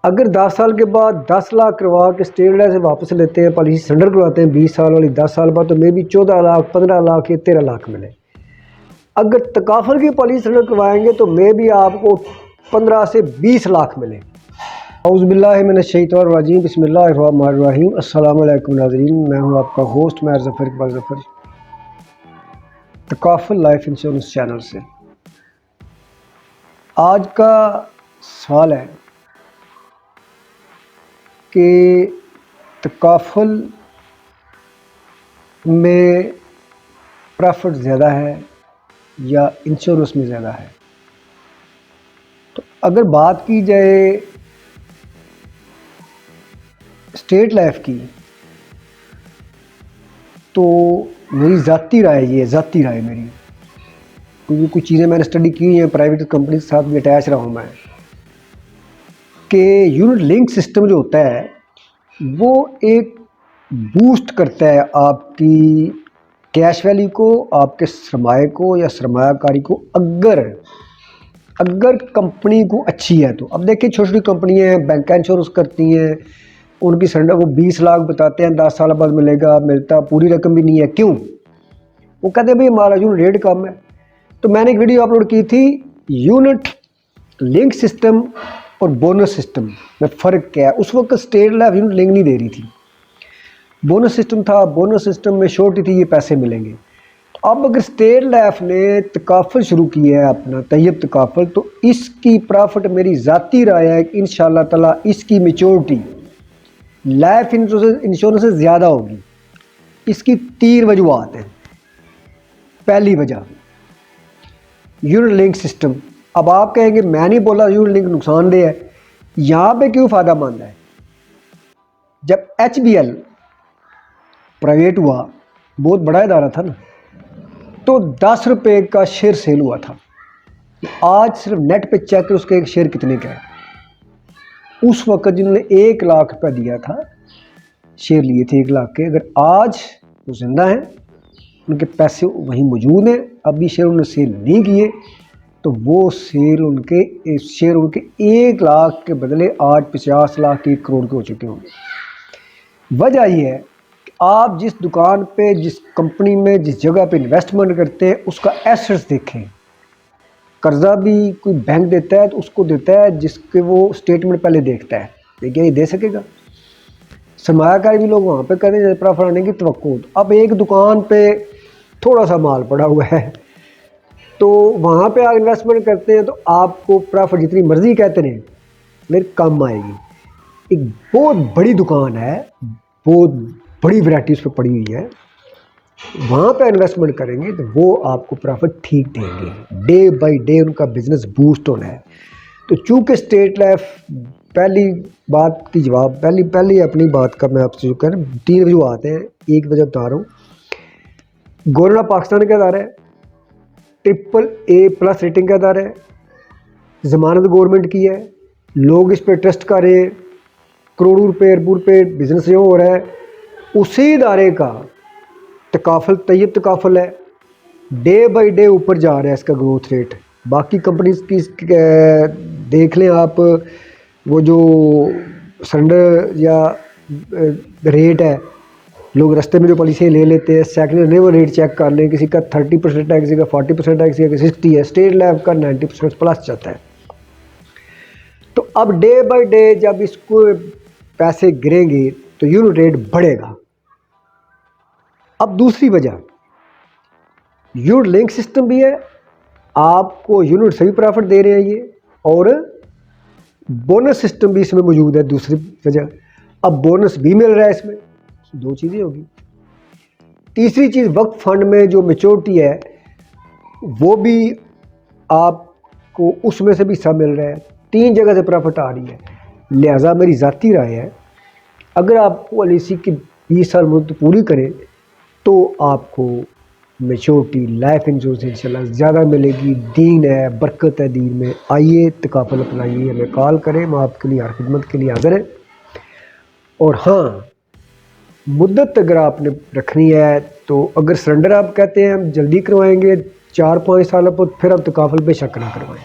اگر 10 سال کے بعد 10 لاکھ کروا کے اسٹیٹ لائف سے واپس لیتے ہیں، پالیسی سرنڈر کرواتے ہیں 20 سال والی 10 سال بعد، تو مے بی 14 لاکھ 15 لاکھ یا 13 لاکھ ملے۔ اگر تکافل کی پالیسی سرنڈر کروائیں گے تو مے بی آپ کو 15 سے 20 لاکھ ملے۔ اعوذ باللہ من الشیطان الرجیم، بسم اللہ الرحمن الرحیم۔ السلام علیکم ناظرین، میں ہوں آپ کا ہوسٹ ماہر ظفر اقبال ظفر، تکافل لائف انشورنس چینل سے۔ آج کا سوال ہے کہ تکافل میں پرافٹ زیادہ ہے یا انشورنس میں زیادہ ہے؟ تو اگر بات کی جائے اسٹیٹ لائف کی تو میری ذاتی رائے، یہ ذاتی رائے میری، کیونکہ کچھ چیزیں میں نے اسٹڈی کی ہیں، پرائیویٹ کمپنی کے ساتھ بھی اٹیچ رہا ہوں میں، کہ یونٹ لنک سسٹم جو ہوتا ہے وہ ایک بوسٹ کرتا ہے آپ کی کیش ویلیو کو، آپ کے سرمایہ کو یا سرمایہ کاری کو، اگر کمپنی کو اچھی ہے تو۔ اب دیکھیں چھوٹی چھوٹی کمپنیاں ہیں، بینک انشورنس کرتی ہیں، ان کی سرنڈر وہ 20 لاکھ بتاتے ہیں 10 سال بعد ملے گا، ملتا پوری رقم بھی نہیں ہے۔ کیوں؟ وہ کہتے ہیں بھائی ہمارا یونٹ ریٹ کم ہے۔ تو میں نے ایک ویڈیو اپلوڈ کی تھی، یونٹ لنک سسٹم اور بونس سسٹم میں فرق کیا ہے۔ اس وقت اسٹیٹ لائف یونٹ لنک نہیں دے رہی تھی، بونس سسٹم تھا، بونس سسٹم میں شورٹی تھی، یہ پیسے ملیں گے۔ اب اگر اسٹیٹ لائف نے تکافل شروع کیا ہے اپنا طیب تکافل، تو اس کی پرافٹ میری ذاتی رائے ہے کہ انشاءاللہ تعالیٰ اس کی میچورٹی لائف انشورنس سے زیادہ ہوگی۔ اس کی 3 وجوہات ہیں۔ پہلی وجہ یونٹ لنک سسٹم۔ اب آپ کہیں گے میں نہیں بولا یونٹ لنک نقصان دہ ہے، یہاں پہ کیوں فائدہ مند ہے؟ جب ایچ بی ایل پرائیویٹ ہوا، بہت بڑا ادارہ تھا نا، تو 10 روپے کا شیئر سیل ہوا تھا۔ آج صرف نیٹ پہ چیک کر اس کے ایک شیئر کتنے کا ہے۔ اس وقت جنہوں نے 1 لاکھ روپیہ دیا تھا، شیئر لیے تھے 1 لاکھ کے، اگر آج وہ زندہ ہیں، ان کے پیسے وہیں موجود ہیں، ابھی شیئر انہوں نے سیل نہیں کیے، تو وہ شیئر ان کے 1 لاکھ کے بدلے آج 50 لاکھ 1 کروڑ کے ہو چکے ہوں گے۔ وجہ یہ ہے کہ آپ جس دکان پہ، جس کمپنی میں، جس جگہ پہ انویسٹمنٹ کرتے ہیں، اس کا ایسٹس دیکھیں۔ قرضہ بھی کوئی بینک دیتا ہے تو اس کو دیتا ہے جس کے وہ اسٹیٹمنٹ پہلے دیکھتا ہے، لیکن یہ دے سکے گا؟ سرمایہ کاری بھی لوگ وہاں پہ کرتے ہیں پرافٹ آنے کی توقع ہو۔ اب ایک دکان پہ تھوڑا سا مال پڑا ہوا ہے، تو وہاں پہ آپ انویسٹمنٹ کرتے ہیں تو آپ کو پرافٹ جتنی مرضی کہتے رہیں لیکن کم آئے گی۔ ایک بہت بڑی دکان ہے، بہت بڑی ورائٹی اس پہ پڑی ہوئی ہے، وہاں پہ انویسٹمنٹ کریں گے تو وہ آپ کو پرافٹ ٹھیک دیں گے، ڈے بائی ڈے ان کا بزنس بوسٹ ہونا ہے۔ تو چونکہ اسٹیٹ لائف، پہلی بات کی جواب، پہلی اپنی بات کا میں آپ سے جو کہہ رہا ہوں، 3 وجوہات ہیں، ایک وجہ بتا رہا ہوں۔ گورنمنٹ آف پاکستان کا ادارہ ہے، AAA+ ریٹنگ کا ادارہ ہے، ضمانت گورنمنٹ کی ہے، لوگ اس پہ ٹرسٹ کر رہے ہیں، کروڑوں روپے اربوں روپے بزنس جو ہو رہا ہے، اسی ادارے کا تکافل طیب تکافل ہے، ڈے بائی ڈے اوپر جا رہا ہے اس کا گروتھ ریٹ۔ باقی کمپنیز کی دیکھ لیں آپ، وہ جو سرنڈر یا ریٹ ہے، لوگ رستے میں جو پالیسیاں لے لیتے ہیں، سیکنڈ وہ ریٹ چیک کر لیں، کسی کا 30% ہے، کسی کا 40% ہے، کسی کا 60 ہے، اسٹیٹ لائف کا 90% پلس جاتا ہے۔ تو اب ڈے بائی ڈے جب اس کو پیسے گریں گے تو یونٹ ریٹ بڑھے گا۔ اب دوسری وجہ، یونٹ لنک سسٹم بھی ہے، آپ کو یونٹ سے بھی پرافٹ دے رہے ہیں یہ، اور بونس سسٹم بھی اس میں موجود ہے۔ دوسری وجہ، اب بونس بھی مل رہا ہے اس میں، 2 چیزیں ہوگی۔ تیسری چیز، وقت فنڈ میں جو میچورٹی ہے وہ بھی آپ کو اس میں سے بھی حصہ مل رہا ہے، 3 جگہ سے پرافٹ آ رہی ہے۔ لہٰذا میری ذاتی رائے ہے، اگر آپ پالیسی کی 20 سال مدت پوری کریں تو آپ کو میچورٹی لائف انشورنس انشاءاللہ زیادہ ملے گی۔ دین ہے، برکت ہے دین میں۔ آئیے تکافل اپنائیے، ہمیں کال کریں، ہم آپ کے لیے ہر خدمت کے لیے حاضر ہیں۔ اور ہاں، مدت اگر آپ نے رکھنی ہے تو اگر سرنڈر آپ کہتے ہیں ہم جلدی کروائیں گے 4-5 سال پر، پھر آپ تکافل بے شک نہ کروائیں،